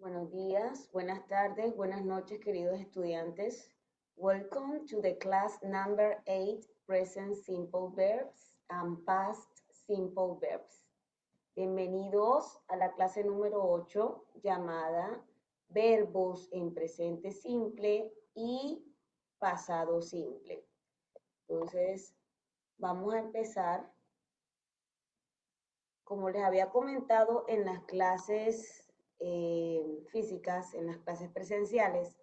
Buenos días, buenas tardes, buenas noches, queridos estudiantes. Welcome to the class number 8, present simple verbs and past simple verbs. Bienvenidos a la clase número 8 llamada verbos en presente simple y pasado simple. Entonces, vamos a empezar. Como les había comentado en las clases físicas, en las clases presenciales,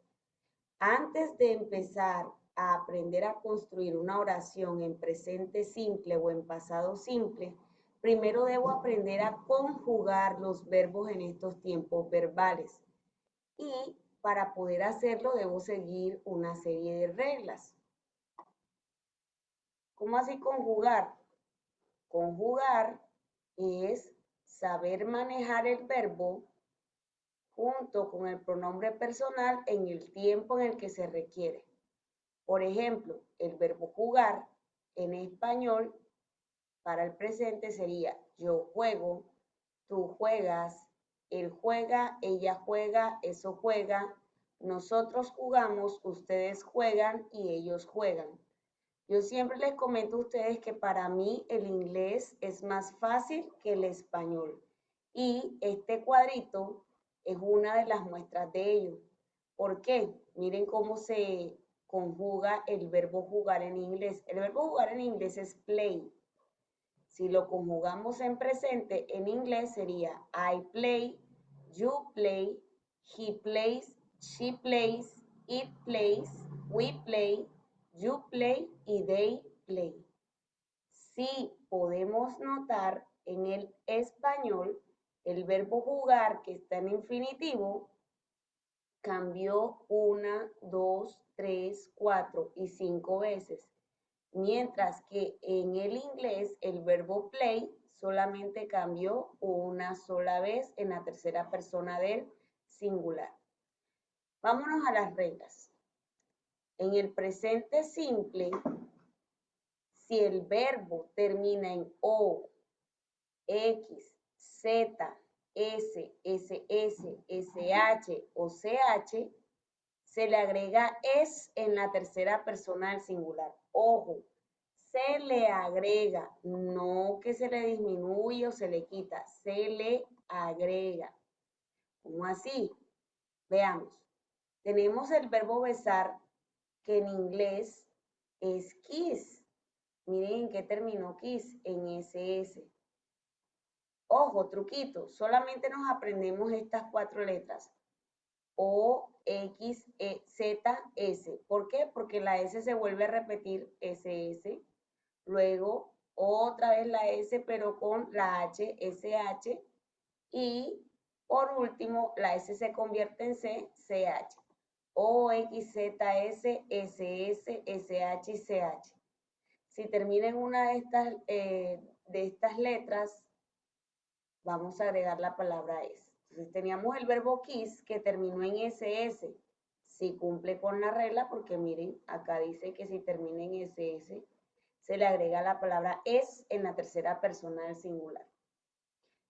antes de empezar a aprender a construir una oración en presente simple o en pasado simple, primero debo aprender a conjugar los verbos en estos tiempos verbales. Y para poder hacerlo debo seguir una serie de reglas. ¿Cómo así conjugar? Conjugar es saber manejar el verbo junto con el pronombre personal en el tiempo en el que se requiere. Por ejemplo, el verbo jugar en español para el presente sería yo juego, tú juegas, él juega, ella juega, eso juega, nosotros jugamos, ustedes juegan y ellos juegan. Yo siempre les comento a ustedes que para mí el inglés es más fácil que el español. Y este cuadrito es una de las muestras de ello. ¿Por qué? Miren cómo se conjuga el verbo jugar en inglés. El verbo jugar en inglés es play. Si lo conjugamos en presente, en inglés sería I play, you play, he plays, she plays, it plays, we play, you play y they play. Sí podemos notar en el español el verbo jugar que está en infinitivo cambió 1, 2, 3, 4 y 5 veces. Mientras que en el inglés el verbo play solamente cambió una sola vez en la tercera persona del singular. Vámonos a las reglas. En el presente simple, si el verbo termina en O, X, Z, S, SS, SH o CH, se le agrega es en la tercera persona del singular. Ojo, se le agrega, no que se le disminuye o se le quita, se le agrega. ¿Cómo así? Veamos. Tenemos el verbo besar, que en inglés es kiss. Miren en qué terminó kiss, en SS. Ojo, truquito, solamente nos aprendemos estas 4 letras. O, X, E, Z, S. ¿Por qué? Porque la S se vuelve a repetir, SS. Luego, otra vez la S, pero con la H, SH. Y, por último, la S se convierte en C, CH. O, X, Z, S, SS, SH y CH. Si termina en una de estas letras, vamos a agregar la palabra es. Entonces teníamos el verbo kiss que terminó en SS. Si cumple con la regla, porque miren, acá dice que si termina en SS, se le agrega la palabra es en la tercera persona del singular.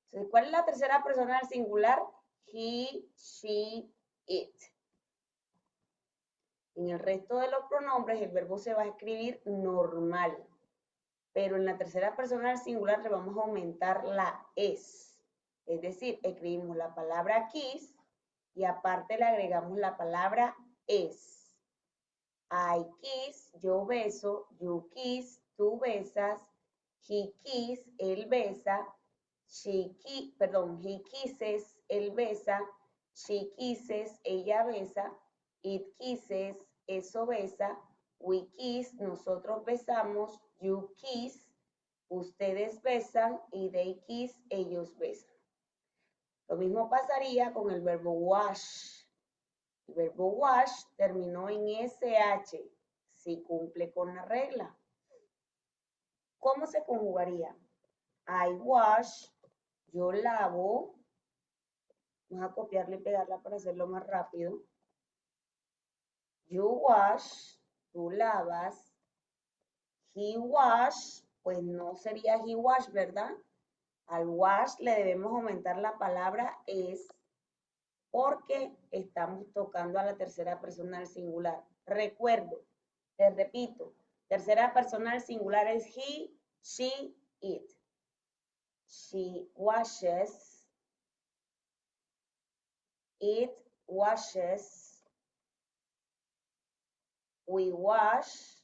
Entonces, ¿cuál es la tercera persona del singular? He, she, it. En el resto de los pronombres, el verbo se va a escribir normal, pero en la tercera persona del singular le vamos a aumentar la es. Es decir, escribimos la palabra kiss y aparte le agregamos la palabra es. I kiss, yo beso, you kiss, tú besas, he kiss, él besa, he kisses, él besa, she kisses, ella besa, it kisses, eso besa, we kiss, nosotros besamos, you kiss, ustedes besan y they kiss, ellos besan. Lo mismo pasaría con el verbo wash. El verbo wash terminó en SH, si cumple con la regla. ¿Cómo se conjugaría? I wash, yo lavo. Vamos a copiarla y pegarla para hacerlo más rápido. You wash, tú lavas. He wash, pues no sería he wash, ¿verdad? Al wash le debemos aumentar la palabra es. porque estamos tocando a la tercera persona del singular. Recuerdo, les repito, tercera persona del singular es he, she, it. She washes, it washes, we wash,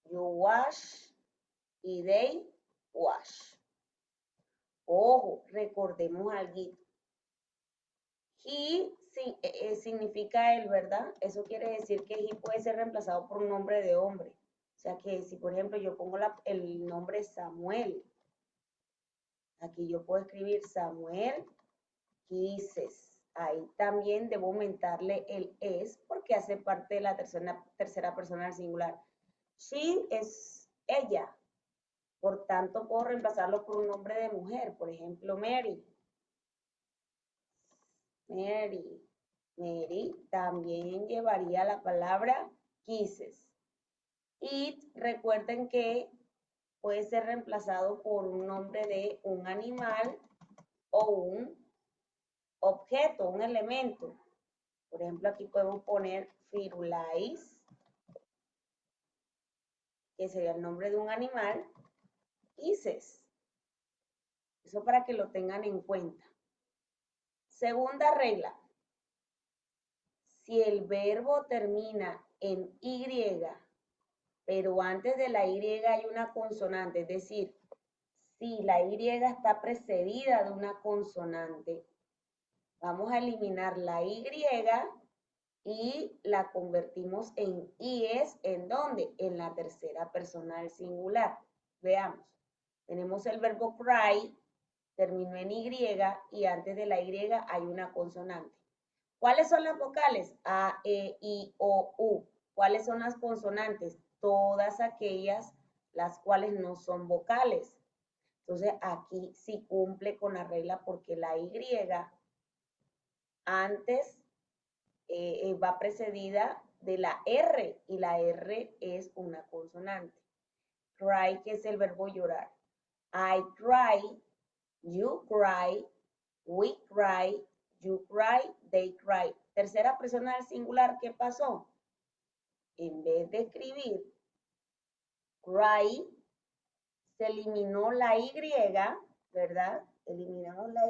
you wash y they wash. Ojo, recordemos algo. He significa él, ¿verdad? Eso quiere decir que he puede ser reemplazado por un nombre de hombre. O sea que si, por ejemplo, yo pongo el nombre Samuel, aquí yo puedo escribir Samuel Quises. Ahí también debo aumentarle el es porque hace parte de la tercera persona del singular. She es ella. Por tanto, puedo reemplazarlo por un nombre de mujer. Por ejemplo, Mary. Mary. Mary también llevaría la palabra kisses. It, recuerden que puede ser reemplazado por un nombre de un animal o un objeto, un elemento. Por ejemplo, aquí podemos poner Firulais, que sería el nombre de un animal, kisses. Eso para que lo tengan en cuenta. Segunda regla. Si el verbo termina en Y, pero antes de la Y hay una consonante, es decir, si la Y está precedida de una consonante, vamos a eliminar la Y y la convertimos en IES, ¿en dónde? En la tercera persona del singular. Veamos, tenemos el verbo cry, terminó en Y y antes de la Y hay una consonante. ¿Cuáles son las vocales? A, E, I, O, U. ¿Cuáles son las consonantes? Todas aquellas las cuales no son vocales. Entonces aquí sí cumple con la regla porque la Y antes va precedida de la R y la R es una consonante. Cry, que es el verbo llorar. I cry, you cry, we cry, you cry, they cry. Tercera persona del singular, ¿qué pasó? En vez de escribir cry, se eliminó la Y, ¿verdad? Eliminamos la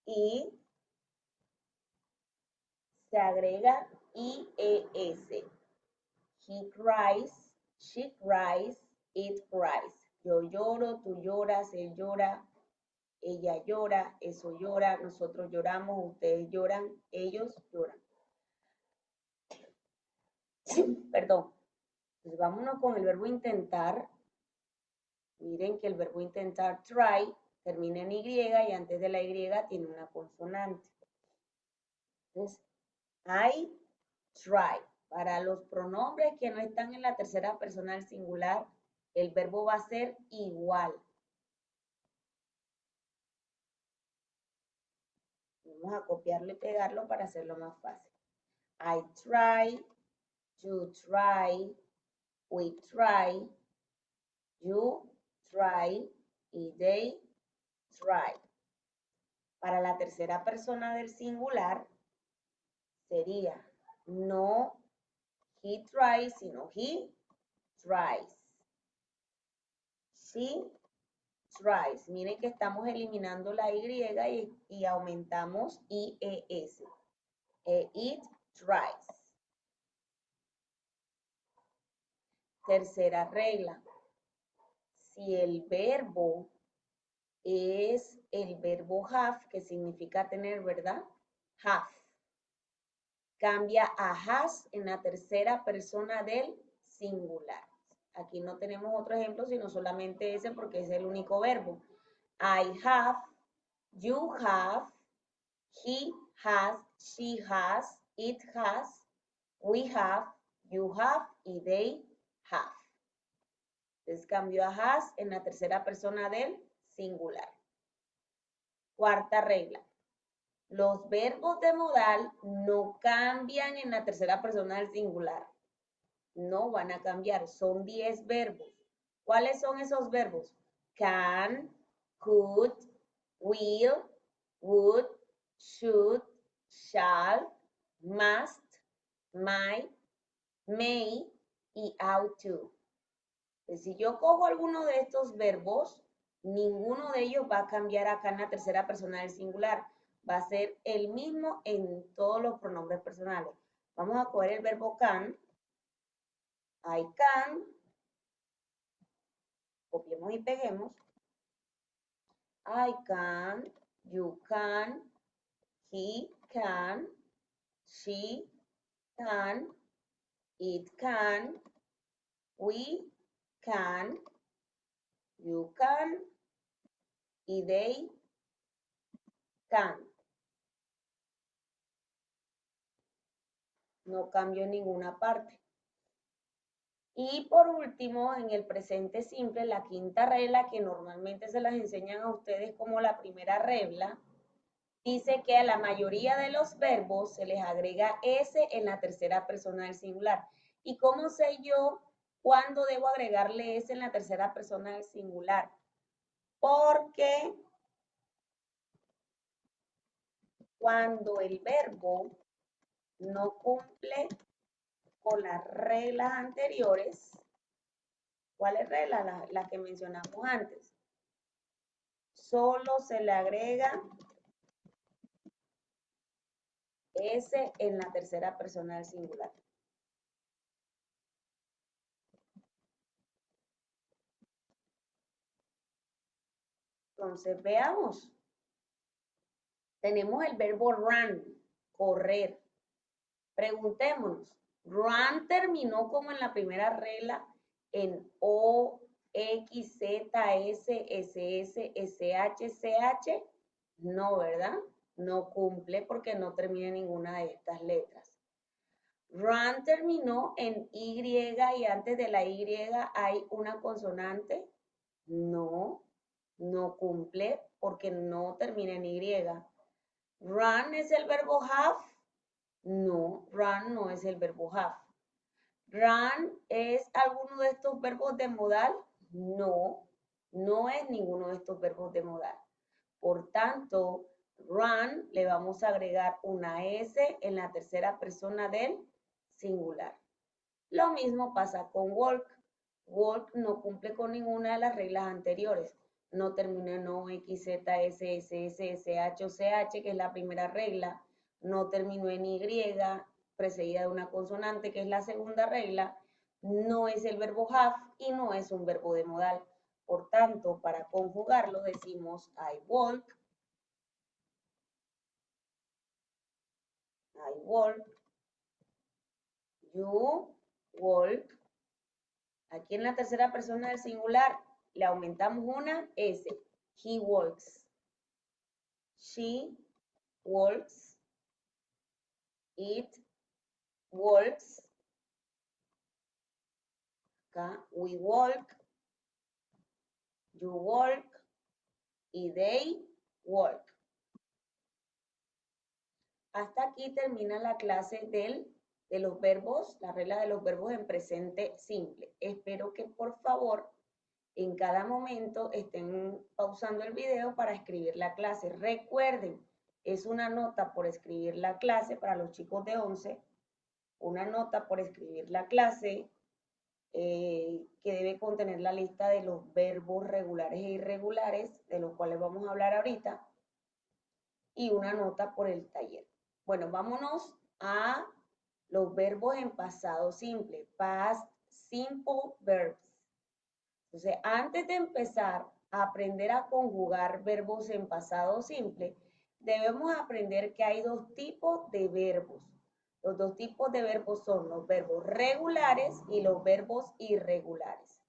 Y se agrega IES. He cries, she cries, it cries. Yo lloro, tú lloras, él llora, ella llora, eso llora, nosotros lloramos, ustedes lloran, ellos lloran. Perdón. Pues vámonos con el verbo intentar. Miren que el verbo intentar, try, termina en Y y antes de la Y tiene una consonante. Entonces, I try. Para los pronombres que no están en la tercera persona del singular, el verbo va a ser igual. Vamos a copiarlo y pegarlo para hacerlo más fácil. I try, you try, we try, you try y they try. Para la tercera persona del singular sería no he tries, sino he tries. She tries. Miren que estamos eliminando la Y y aumentamos IES. It tries. Tercera regla. Si el verbo es el verbo have, que significa tener, ¿verdad? Have. Cambia a has en la tercera persona del singular. Aquí no tenemos otro ejemplo, sino solamente ese porque es el único verbo. I have, you have, he has, she has, it has, we have, you have y they have. Entonces cambió a has en la tercera persona del singular. Cuarta regla. Los verbos de modal no cambian en la tercera persona del singular. No van a cambiar. Son 10 verbos. ¿Cuáles son esos verbos? Can, could, will, would, should, shall, must, might, may y ought to. Pues si yo cojo alguno de estos verbos, ninguno de ellos va a cambiar acá en la tercera persona del singular. Va a ser el mismo en todos los pronombres personales. Vamos a coger el verbo can. I can. Copiemos y peguemos. I can, you can, he can, she can, it can, we can, you can y they can. No cambio en ninguna parte. Y por último, en el presente simple, la quinta regla que normalmente se las enseñan a ustedes como la primera regla, dice que a la mayoría de los verbos se les agrega S en la tercera persona del singular. ¿Y cómo sé yo cuándo debo agregarle S en la tercera persona del singular? Porque cuando el verbo no cumple con las reglas anteriores, ¿cuáles reglas? Las que mencionamos antes. Solo se le agrega S en la tercera persona del singular. Entonces, veamos. Tenemos el verbo run, correr. Preguntémonos, run terminó como en la primera regla en O, X, Z, S, SS, SH, CH. No, ¿verdad? No cumple porque no termina ninguna de estas letras. Run terminó en Y y antes de la Y hay una consonante. No, no cumple porque no termina en Y. Run es el verbo have. No, run no es el verbo have. Run es alguno de estos verbos de modal. No, no es ninguno de estos verbos de modal. Por tanto, run le vamos a agregar una S en la tercera persona del singular. Lo mismo pasa con walk. Walk no cumple con ninguna de las reglas anteriores. No termina en O, X, Z, S, S, S, S, H o CH, que es la primera regla. No terminó en Y, precedida de una consonante, que es la segunda regla. No es el verbo have y no es un verbo de modal. Por tanto, para conjugarlo decimos I walk, you walk. Aquí en la tercera persona del singular le aumentamos una S. He walks. She walks. It walks. Acá, we walk. You walk. Y they walk. Hasta aquí termina la clase de los verbos, la regla de los verbos en presente simple. Espero que por favor en cada momento estén pausando el video para escribir la clase. Recuerden, es una nota por escribir la clase para los chicos de 11, una nota por escribir la clase que debe contener la lista de los verbos regulares e irregulares, de los cuales vamos a hablar ahorita, y una nota por el taller. Bueno, vámonos a los verbos en pasado simple, past simple verbs. Entonces, antes de empezar a aprender a conjugar verbos en pasado simple, debemos aprender que hay dos tipos de verbos. Los dos tipos de verbos son los verbos regulares y los verbos irregulares.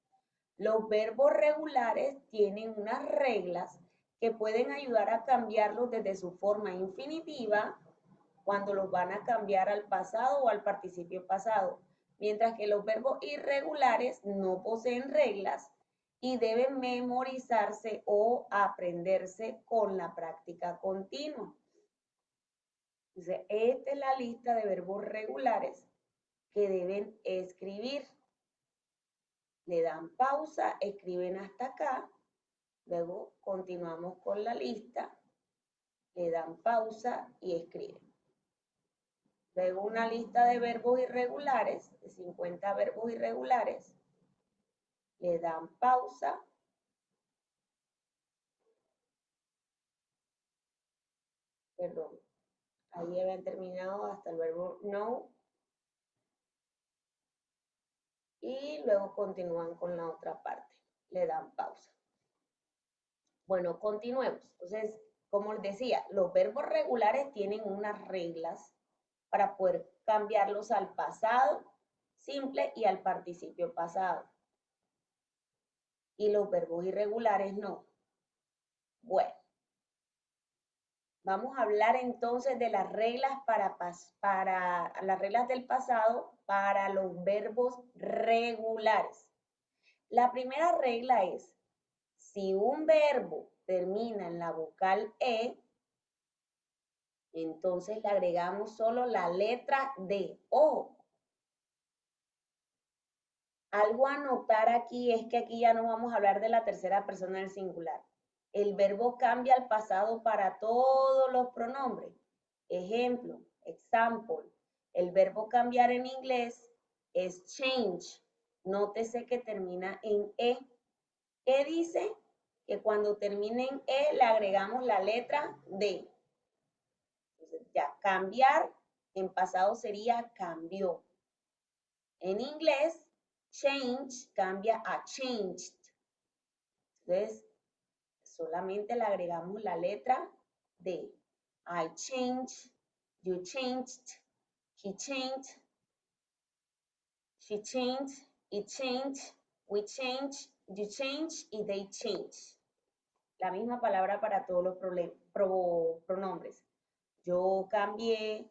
Los verbos regulares tienen unas reglas que pueden ayudar a cambiarlos desde su forma infinitiva cuando los van a cambiar al pasado o al participio pasado, mientras que los verbos irregulares no poseen reglas y deben memorizarse o aprenderse con la práctica continua. Entonces, esta es la lista de verbos regulares que deben escribir. Le dan pausa, escriben hasta acá, luego continuamos con la lista le dan pausa y escriben. Luego una lista de verbos irregulares, de 50 verbos irregulares, le dan pausa, perdón, ahí habían terminado hasta el verbo know, y luego continúan con la otra parte, le dan pausa. Bueno, continuemos. Entonces, como les decía, los verbos regulares tienen unas reglas para poder cambiarlos al pasado simple y al participio pasado. Y los verbos irregulares no. Bueno, vamos a hablar entonces de las reglas para las reglas del pasado para los verbos regulares. La primera regla es, si un verbo termina en la vocal E, entonces le agregamos solo la letra D. Ojo, algo a notar aquí es que aquí ya no vamos a hablar de la tercera persona del singular. El verbo cambia al pasado para todos los pronombres. Ejemplo, example. El verbo cambiar en inglés es change. Nótese que termina en E. ¿Qué dice? Que cuando termine en E le agregamos la letra D. Entonces ya, cambiar en pasado sería cambió. En inglés, change cambia a changed. Entonces, solamente le agregamos la letra D. I changed, you changed, he changed, she changed, it changed, we changed, you changed y they changed. La misma palabra para todos los pronombres. Yo cambié,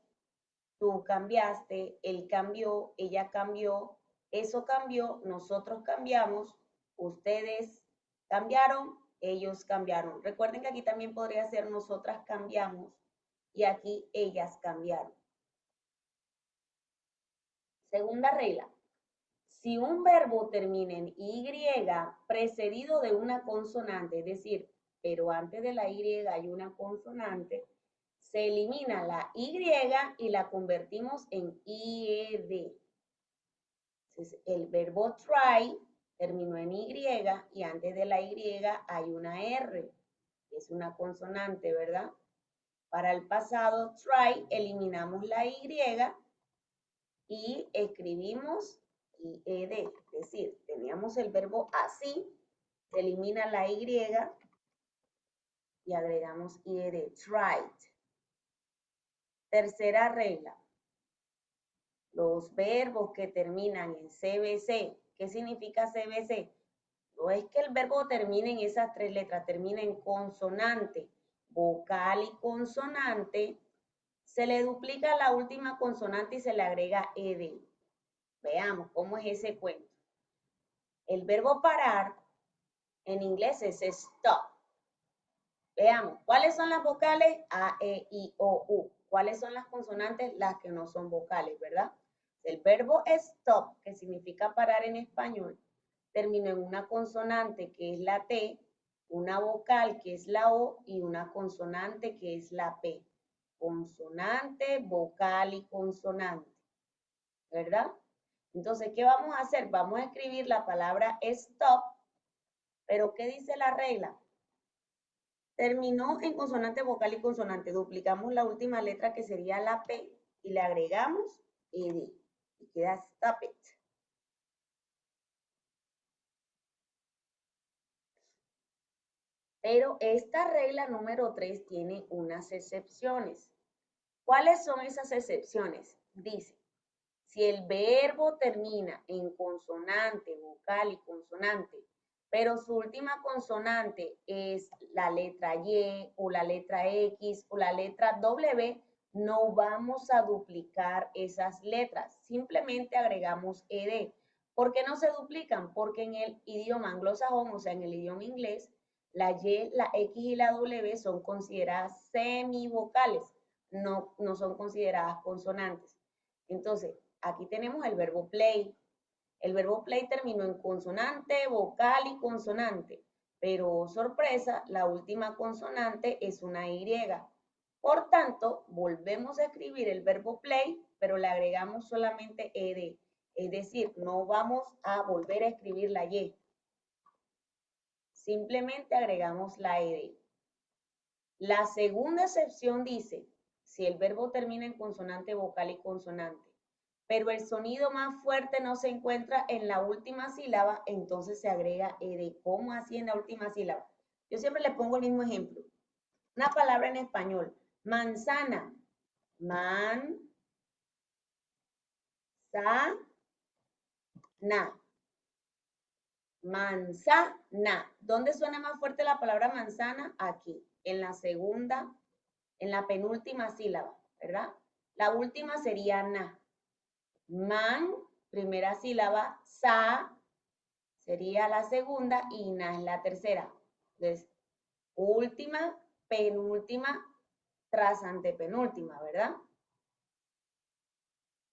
tú cambiaste, él cambió, ella cambió, eso cambió, nosotros cambiamos, ustedes cambiaron, ellos cambiaron. Recuerden que aquí también podría ser nosotras cambiamos y aquí ellas cambiaron. Segunda regla. Si un verbo termina en Y precedido de una consonante, es decir, pero antes de la Y hay una consonante, se elimina la Y y la convertimos en IED. Entonces, el verbo try terminó en Y y antes de la Y hay una R, que es una consonante, ¿verdad? Para el pasado try eliminamos la Y y escribimos IED. Es decir, teníamos el verbo así, se elimina la Y y agregamos IED, tried. Tercera regla. Los verbos que terminan en CBC. ¿Qué significa CBC? No es que el verbo termine en esas tres letras, termina en consonante, vocal y consonante. Se le duplica la última consonante y se le agrega ed. Veamos cómo es ese cuento. El verbo parar en inglés es stop. Veamos, ¿cuáles son las vocales? A, E, I, O, U. ¿Cuáles son las consonantes? Las que no son vocales, ¿verdad? El verbo stop, que significa parar en español, termina en una consonante que es la T, una vocal que es la O y una consonante que es la P. Consonante, vocal y consonante, ¿verdad? Entonces, ¿qué vamos a hacer? Vamos a escribir la palabra stop, pero ¿qué dice la regla? Terminó en consonante, vocal y consonante. Duplicamos la última letra que sería la P y le agregamos ed. Y queda stop it. Pero esta regla número 3 tiene unas excepciones. ¿Cuáles son esas excepciones? Dice, si el verbo termina en consonante, vocal y consonante, pero su última consonante es la letra Y o la letra X o la letra W, no vamos a duplicar esas letras, simplemente agregamos ed. ¿Por qué no se duplican? Porque en el idioma anglosajón, o sea, en el idioma inglés, la Y, la X y la W son consideradas semivocales, no son consideradas consonantes. Entonces, aquí tenemos el verbo play. El verbo play terminó en consonante, vocal y consonante, pero sorpresa, la última consonante es una Y. Por tanto, volvemos a escribir el verbo play, pero le agregamos solamente ed. Es decir, no vamos a volver a escribir la y. Simplemente agregamos la ed. La segunda excepción dice, si el verbo termina en consonante vocal y consonante, pero el sonido más fuerte no se encuentra en la última sílaba, entonces se agrega ed. ¿Cómo así en la última sílaba? Yo siempre le pongo el mismo ejemplo. Una palabra en español, manzana, man, sa, na. Manzana. ¿Dónde suena más fuerte la palabra manzana? Aquí, en la segunda, en la penúltima sílaba, ¿verdad? La última sería na. Man, primera sílaba, sa, sería la segunda y na es la tercera. Entonces, última, penúltima, tras antepenúltima, ¿verdad?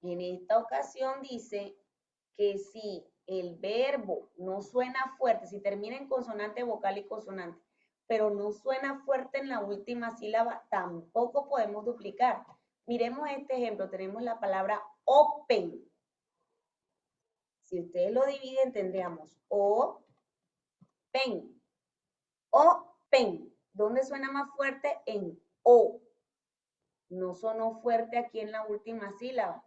En esta ocasión dice que si el verbo no suena fuerte, si termina en consonante vocal y consonante, pero no suena fuerte en la última sílaba, tampoco podemos duplicar. Miremos este ejemplo, tenemos la palabra open. Si ustedes lo dividen, tendríamos o, pen, open. ¿Dónde suena más fuerte? En o. No sonó fuerte aquí en la última sílaba.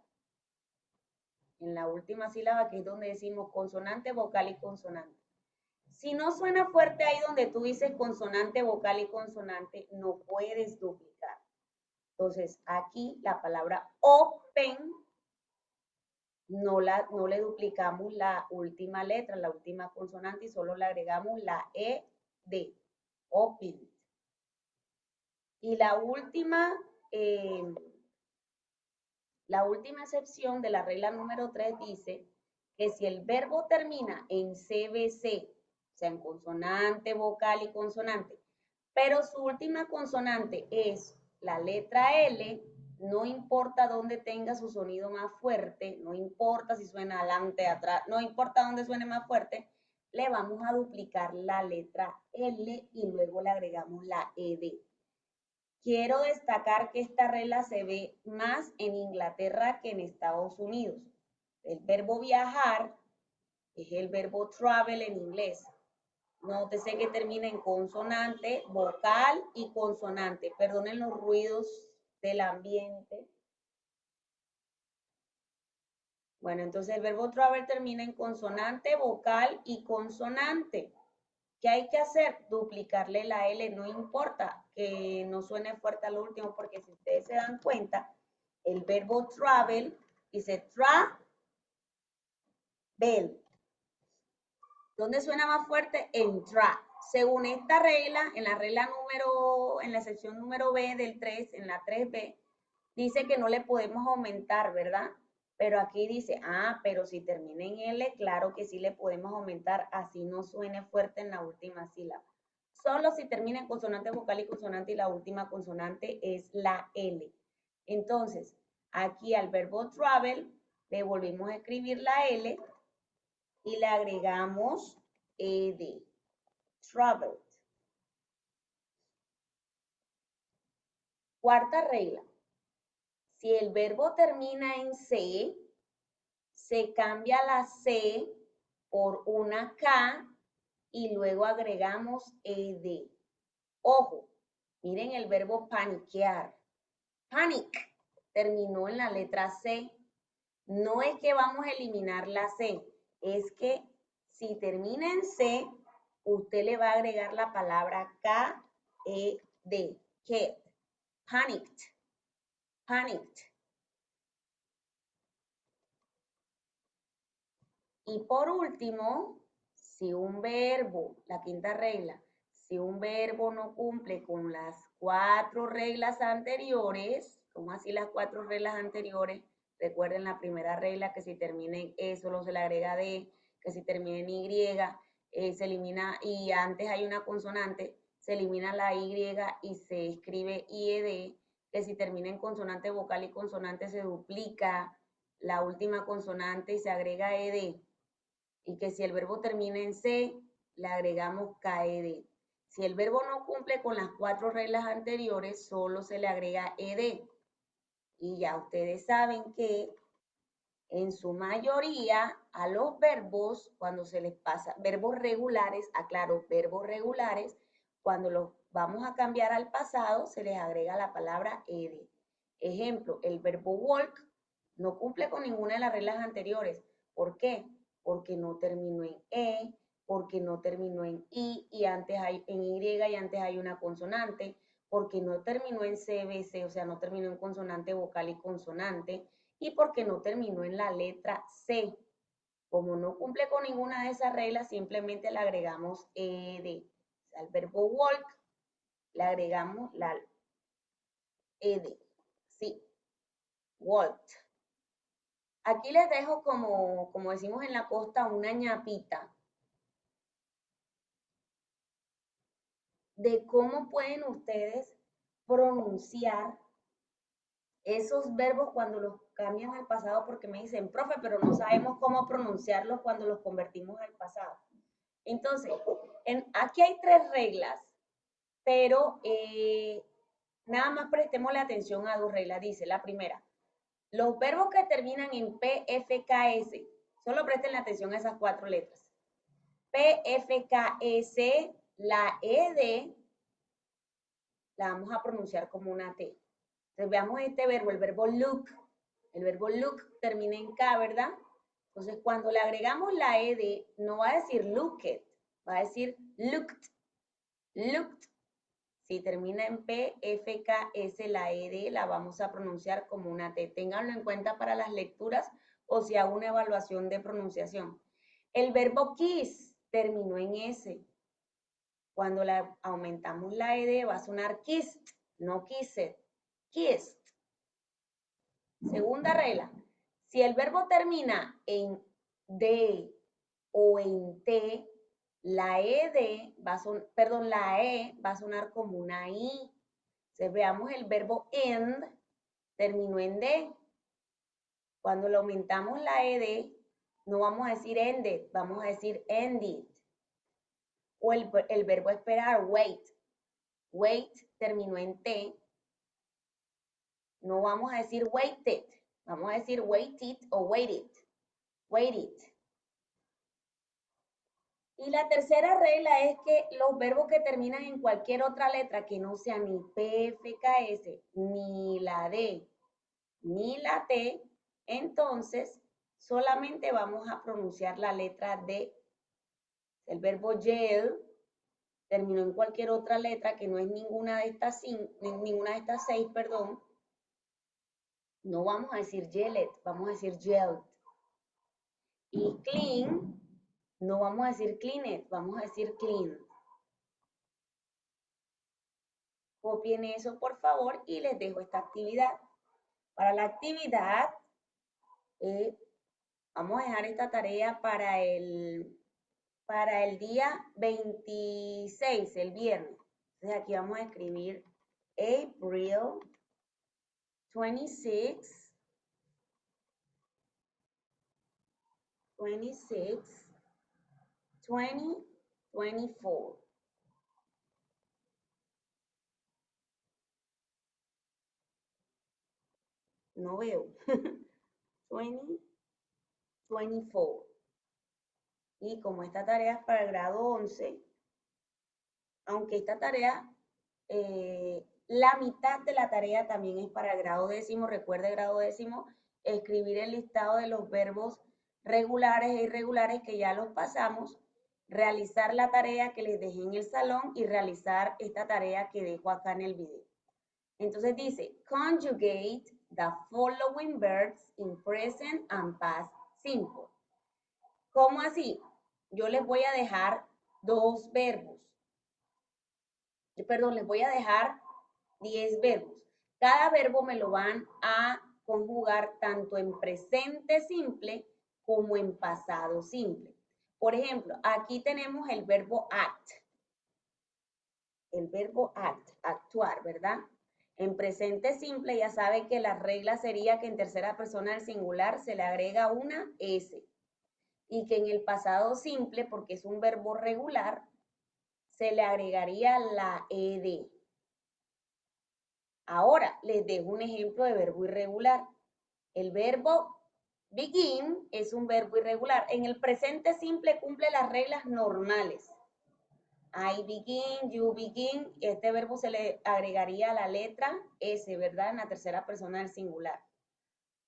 En la última sílaba, que es donde decimos consonante, vocal y consonante. Si no suena fuerte ahí donde tú dices consonante, vocal y consonante, no puedes duplicar. Entonces, aquí la palabra open no le duplicamos la última letra, la última consonante, y solo le agregamos la E de open. Y la última excepción de la regla número 3 dice que si el verbo termina en CBC, o sea, en consonante, vocal y consonante, pero su última consonante es la letra L, no importa dónde tenga su sonido más fuerte, no importa si suena adelante, atrás, no importa dónde suene más fuerte, le vamos a duplicar la letra L y luego le agregamos la ED. Quiero destacar que esta regla se ve más en Inglaterra que en Estados Unidos. El verbo viajar es el verbo travel en inglés. Nótese que termina en consonante, vocal y consonante. Perdonen los ruidos del ambiente. Bueno, entonces el verbo travel termina en consonante, vocal y consonante. ¿Qué hay que hacer? Duplicarle la L, no importa que no suene fuerte al último, porque si ustedes se dan cuenta, el verbo travel dice travel. ¿Dónde suena más fuerte? En tra. Según esta regla, en la sección número B del 3, en la 3B, dice que no le podemos aumentar, ¿verdad? Pero aquí dice, pero si termina en L, claro que sí le podemos aumentar, así no suene fuerte en la última sílaba. Solo si termina en consonante vocal y consonante y la última consonante es la L. Entonces, aquí al verbo travel le volvimos a escribir la L y le agregamos ed, traveled. Cuarta regla. Si el verbo termina en C, se cambia la C por una K y luego agregamos ed. Ojo, miren el verbo paniquear. Panic terminó en la letra C. No es que vamos a eliminar la C, es que si termina en C, usted le va a agregar la palabra K-E-D, que panicked, panicked. Y por último, si un verbo, la quinta regla, si un verbo no cumple con las 4 reglas anteriores, ¿cómo así las 4 reglas anteriores? Recuerden la primera regla, que si termina en E solo se le agrega D, que si termina en Y se elimina, y antes hay una consonante, se elimina la Y y se escribe IED, que si termina en consonante vocal y consonante se duplica la última consonante y se agrega ED. Y que si el verbo termina en C, le agregamos KED. Si el verbo no cumple con las 4 reglas anteriores, solo se le agrega ed. Y ya ustedes saben que en su mayoría a los verbos, cuando se les pasa, verbos regulares, aclaro, verbos regulares, cuando los vamos a cambiar al pasado, se les agrega la palabra ed. Ejemplo, el verbo walk no cumple con ninguna de las reglas anteriores. ¿Por qué? Porque no terminó en e, porque no terminó en i y antes hay en y y antes hay una consonante, porque no terminó en cbc, o sea, no terminó en consonante vocal y consonante, y porque no terminó en la letra C. Como no cumple con ninguna de esas reglas, simplemente le agregamos ed. O sea, al verbo walk le agregamos la ed. Sí, walked. Aquí les dejo, como decimos en la costa, una ñapita de cómo pueden ustedes pronunciar esos verbos cuando los cambian al pasado, porque me dicen, profe, pero no sabemos cómo pronunciarlos cuando los convertimos al pasado. Entonces, aquí hay 3 reglas, pero nada más prestemos la atención a 2 reglas. Dice la primera, los verbos que terminan en PFKS, solo presten la atención a esas 4 letras. PFKS, la ED la vamos a pronunciar como una T. Entonces veamos este verbo, el verbo look. El verbo look termina en K, ¿verdad? Entonces cuando le agregamos la ED, no va a decir looked, va a decir looked, looked. Si termina en P, F, K, S, la ED la vamos a pronunciar como una T. Ténganlo en cuenta para las lecturas o si hago una evaluación de pronunciación. El verbo kiss terminó en S. Cuando aumentamos la ED va a sonar kissed, no kissed, kissed. Segunda regla, si el verbo termina en D o en T, la ED va a sonar, perdón, la E va a sonar como una I. Entonces veamos el verbo end, terminó en D. Cuando le aumentamos la ED, no vamos a decir ended, vamos a decir ended. O el verbo esperar, wait. Wait terminó en T. No vamos a decir waited, vamos a decir waited o waited. Waited. Y la tercera regla es que los verbos que terminan en cualquier otra letra que no sea ni PFKS, ni la D, ni la T, entonces solamente vamos a pronunciar la letra D. El verbo yell terminó en cualquier otra letra que no es ninguna de estas 6, perdón. No vamos a decir yelled, vamos a decir yelled. Y clean, no vamos a decir cleaned, vamos a decir clean. Copien eso, por favor, y les dejo esta actividad. Para la actividad, vamos a dejar esta tarea para el día 26, el viernes. Entonces aquí vamos a escribir April 26, 2024. No veo. 2024. Y como esta tarea es para el grado 11, aunque esta tarea, la mitad de la tarea también es para el grado 10º, recuerde grado 10º, escribir el listado de los verbos regulares e irregulares que ya los pasamos, realizar la tarea que les dejé en el salón y realizar esta tarea que dejo acá en el video. Entonces dice, conjugate the following verbs in present and past simple. ¿Cómo así? Yo les voy a dejar 2 verbos. Perdón, les voy a dejar 10 verbos. Cada verbo me lo van a conjugar tanto en presente simple como en pasado simple. Por ejemplo, aquí tenemos el verbo act. El verbo act, actuar, ¿verdad? En presente simple ya sabe que la regla sería que en tercera persona del singular se le agrega una S. Y que en el pasado simple, porque es un verbo regular, se le agregaría la ed. Ahora les dejo un ejemplo de verbo irregular. El verbo begin es un verbo irregular. En el presente simple cumple las reglas normales. I begin, you begin, este verbo se le agregaría la letra S, ¿verdad? En la tercera persona del singular.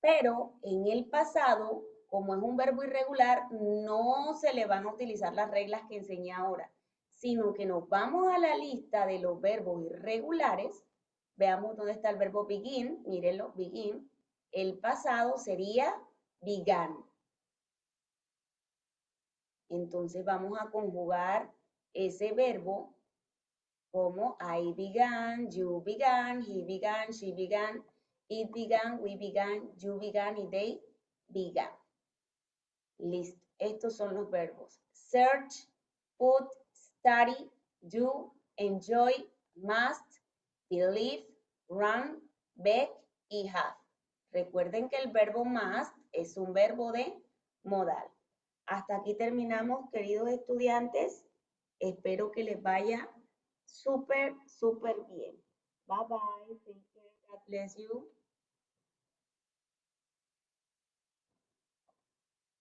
Pero en el pasado, como es un verbo irregular, no se le van a utilizar las reglas que enseñé ahora, sino que nos vamos a la lista de los verbos irregulares. Veamos dónde está el verbo begin, mírenlo, begin. El pasado sería began. Entonces vamos a conjugar ese verbo como I began, you began, he began, she began, it began, we began, you began y they began. Listo. Estos son los verbos. Search, put, study, do, enjoy, must, believe, run, beg y have. Recuerden que el verbo must es un verbo de modal. Hasta aquí terminamos, queridos estudiantes. Espero que les vaya súper, súper bien. Bye bye. Take care. God bless you.